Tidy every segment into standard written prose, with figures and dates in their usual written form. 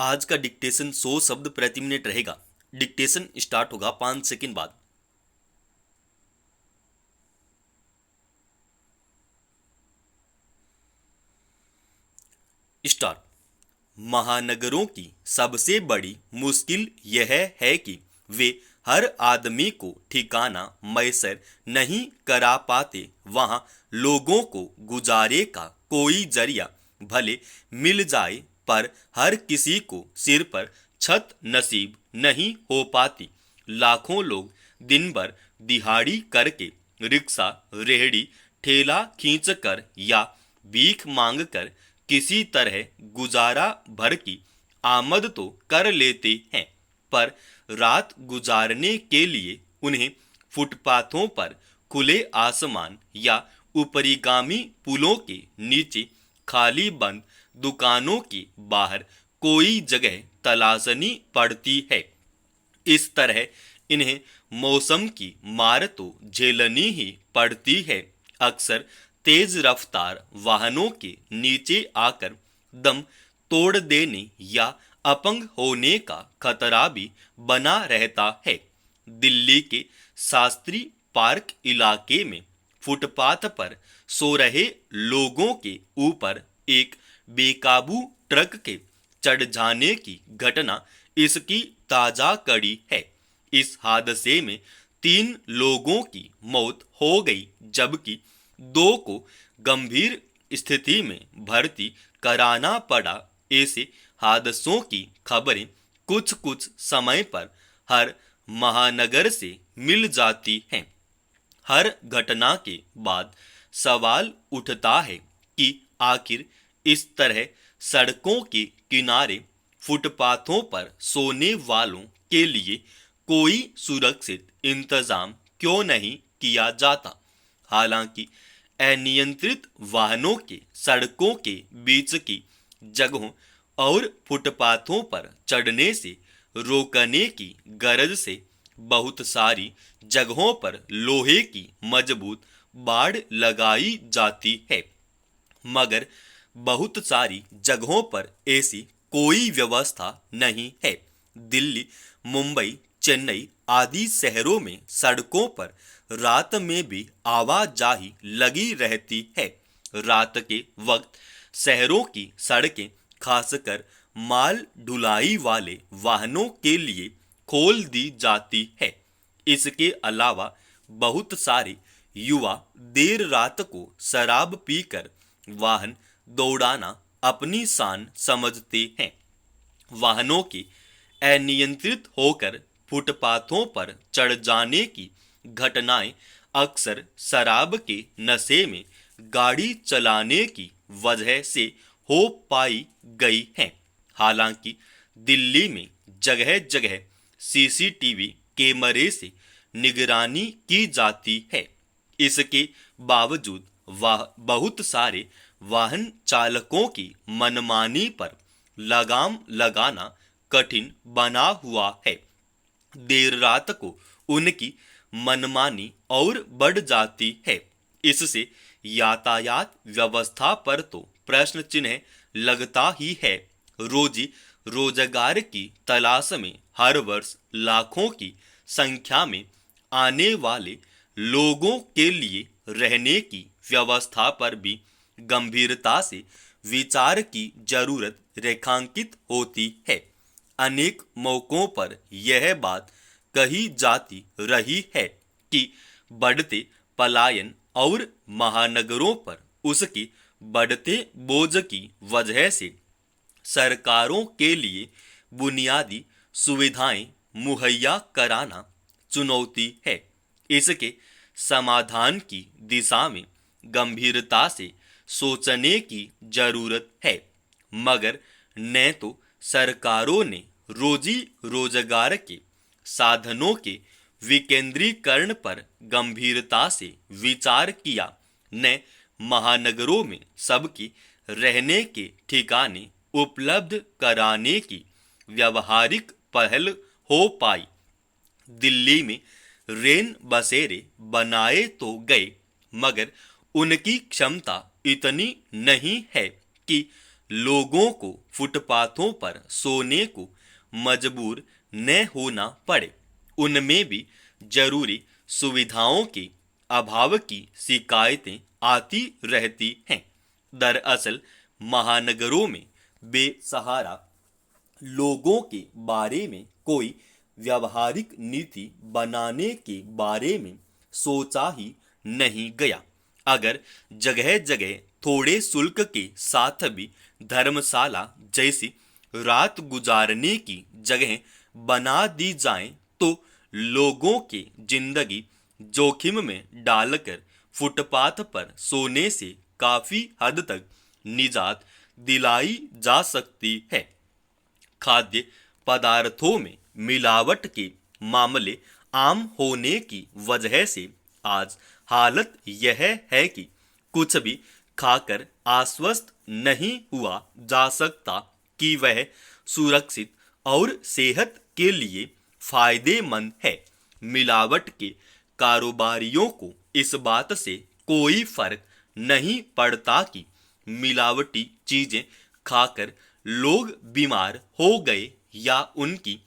आज का डिक्टेशन 100 शब्द प्रति मिनट रहेगा। डिक्टेशन स्टार्ट होगा 5 सेकंड बाद। स्टार्ट। महानगरों की सबसे बड़ी मुश्किल यह है कि वे हर आदमी को ठिकाना मैसर नहीं करा पाते। वहां लोगों को गुजारे का कोई जरिया भले मिल जाए, पर हर किसी को सिर पर छत नसीब नहीं हो पाती। लाखों लोग दिन भर दिहाड़ी करके रिक्शा, रेहड़ी, ठेला खींचकर या भीख मांगकर किसी तरह गुजारा भर की आमद तो कर लेते हैं, पर रात गुजारने के लिए उन्हें फुटपाथों पर, खुले आसमान या ऊपरीगामी पुलों के नीचे, खाली बंद दुकानों के बाहर कोई जगह तलाशनी पड़ती है। इस तरह इन्हें मौसम की मार तो झेलनी ही पड़ती है। अक्सर तेज रफ्तार वाहनों के नीचे आकर दम तोड़ देने या अपंग होने का खतरा भी बना रहता है। दिल्ली के शास्त्री पार्क इलाके में फुटपाथ पर सो रहे लोगों के ऊपर एक बेकाबू ट्रक के चढ़ जाने की घटना इसकी ताजा कड़ी है। इस हादसे में 3 लोगों की मौत हो गई, जबकि 2 को गंभीर स्थिति में भर्ती कराना पड़ा। ऐसे हादसों की खबरें कुछ कुछ समय पर हर महानगर से मिल जाती हैं। हर घटना के बाद सवाल उठता है कि आखिर इस तरह सड़कों के किनारे फुटपाथों पर सोने वालों के लिए कोई सुरक्षित इंतजाम क्यों नहीं किया जाता। हालांकि अनियंत्रित वाहनों के सड़कों के बीच की जगहों और फुटपाथों पर चढ़ने से रोकने की गरज से बहुत सारी जगहों पर लोहे की मजबूत बाड़ लगाई जाती है, मगर बहुत सारी जगहों पर ऐसी कोई व्यवस्था नहीं है। दिल्ली, मुंबई, चेन्नई आदि शहरों में सड़कों पर रात में भी आवाजाही लगी रहती है। रात के वक्त शहरों की सड़कें खासकर माल ढुलाई वाले वाहनों के लिए खोल दी जाती है। इसके अलावा बहुत सारे युवा देर रात को शराब पीकर वाहन दौड़ाना अपनी शान समझते हैं। वाहनों के अनियंत्रित होकर फुटपाथों पर चढ़ जाने की घटनाएं अक्सर शराब के नशे में गाड़ी चलाने की वजह से हो पाई गई हैं। हालांकि दिल्ली में जगह जगह सीसीटीवी कैमरे से निगरानी की जाती है। इसके बावजूद बहुत सारे वाहन चालकों की मनमानी पर लगाम लगाना कठिन बना हुआ है। देर रात को उनकी मनमानी और बढ़ जाती है। इससे यातायात व्यवस्था पर तो प्रश्न चिन्ह लगता ही है। रोजी रोजगार की तलाश में हर वर्ष लाखों की संख्या में आने वाले लोगों के लिए रहने की व्यवस्था पर भी गंभीरता से विचार की जरूरत रेखांकित होती है। अनेक मौकों पर यह बात कही जाती रही है कि बढ़ते पलायन और महानगरों पर उसके बढ़ते बोझ की वजह से सरकारों के लिए बुनियादी सुविधाएं मुहैया कराना चुनौती है। इसके समाधान की दिशा में गंभीरता से सोचने की जरूरत है, मगर न तो सरकारों ने रोजी रोजगार के साधनों के विकेंद्रीकरण पर गंभीरता से विचार किया, न महानगरों में सबकी रहने के ठिकाने उपलब्ध कराने की व्यावहारिक पहल हो पाई। दिल्ली में रेन बसेरे बनाए तो गए, मगर उनकी क्षमता इतनी नहीं है कि लोगों को फुटपाथों पर सोने को मजबूर न होना पड़े। उनमें भी जरूरी सुविधाओं के अभाव की शिकायतें आती रहती हैं। दरअसल महानगरों में बेसहारा लोगों के बारे में कोई व्यावहारिक नीति बनाने के बारे में सोचा ही नहीं गया। अगर जगह जगह थोड़े शुल्क के साथ भी धर्मशाला जैसी रात गुजारने की जगह बना दी जाए तो लोगों की जिंदगी जोखिम में डालकर फुटपाथ पर सोने से काफी हद तक निजात दिलाई जा सकती है। खाद्य पदार्थों में मिलावट के मामले आम होने की वजह से आज हालत यह है कि कुछ भी खाकर आश्वस्त नहीं हुआ जा सकता कि वह सुरक्षित और सेहत के लिए फायदेमंद है। मिलावट के कारोबारियों को इस बात से कोई फर्क नहीं पड़ता कि मिलावटी चीजें खाकर लोग बीमार हो गए या उनकी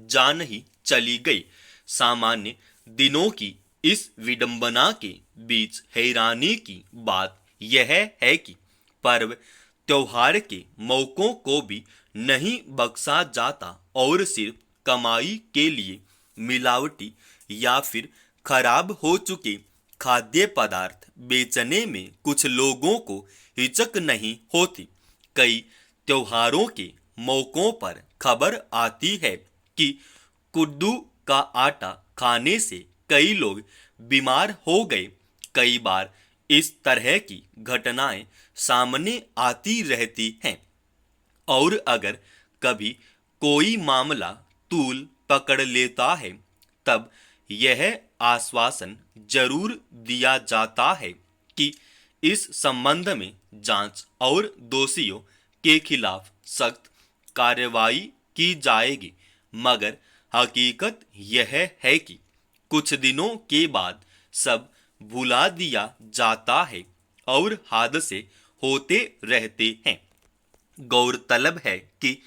जान ही चली गई। सामान्य दिनों की इस विडंबना के बीच हैरानी की बात यह है कि पर्व त्योहार के मौकों को भी नहीं बख्शा जाता और सिर्फ कमाई के लिए मिलावटी या फिर खराब हो चुके खाद्य पदार्थ बेचने में कुछ लोगों को हिचक नहीं होती। कई त्योहारों के मौकों पर खबर आती है कि कुड्डू का आटा खाने से कई लोग बीमार हो गए। कई बार इस तरह की घटनाएं सामने आती रहती हैं और अगर कभी कोई मामला तूल पकड़ लेता है तब यह आश्वासन जरूर दिया जाता है कि इस संबंध में जांच और दोषियों के खिलाफ सख्त कार्रवाई की जाएगी। मगर हकीकत यह है कि कुछ दिनों के बाद सब भुला दिया जाता है और हादसे होते रहते हैं। गौरतलब है कि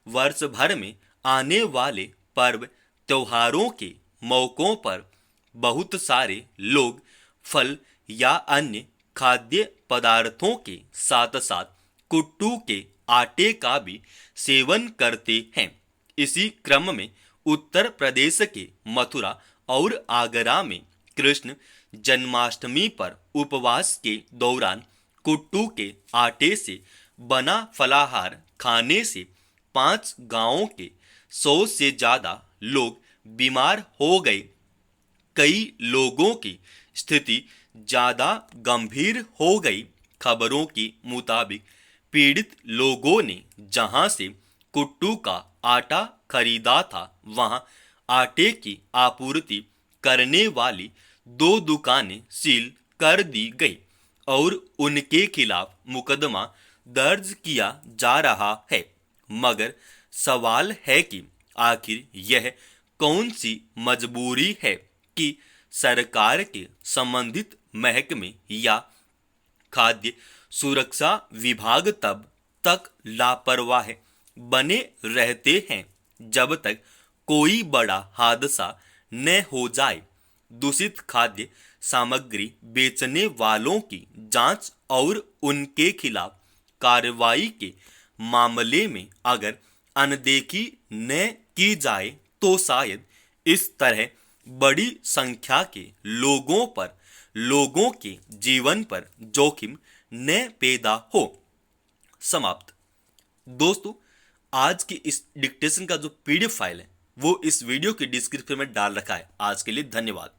वर्ष भर में आने वाले पर्व त्योहारों के मौकों पर बहुत सारे लोग फल या अन्य खाद्य पदार्थों के साथ साथ कुट्टू के आटे का भी सेवन करते हैं। इसी क्रम में उत्तर प्रदेश के मथुरा और आगरा में कृष्ण जन्माष्टमी पर उपवास के दौरान कुट्टू के आटे से बना फलाहार खाने से 5 गांवों के 100 से ज्यादा लोग बीमार हो गए। कई लोगों की स्थिति ज्यादा गंभीर हो गई। खबरों के मुताबिक पीड़ित लोगों ने जहां से कुट्टू का आटा खरीदा था वहां आटे की आपूर्ति करने वाली 2 दुकानें सील कर दी गई और उनके खिलाफ मुकदमा दर्ज किया जा रहा है। मगर सवाल है कि आखिर यह कौन सी मजबूरी है कि सरकार के संबंधित महकमे या खाद्य सुरक्षा विभाग तब तक लापरवाह बने रहते हैं जब तक कोई बड़ा हादसा न हो जाए। दूषित खाद्य सामग्री बेचने वालों की जांच और उनके खिलाफ कार्रवाई के मामले में अगर अनदेखी न की जाए तो शायद इस तरह बड़ी संख्या के लोगों के जीवन पर जोखिम न पैदा हो। समाप्त। दोस्तों, आज की इस डिक्टेशन का जो पीडीएफ फाइल है वो इस वीडियो के डिस्क्रिप्शन में डाल रखा है। आज के लिए धन्यवाद।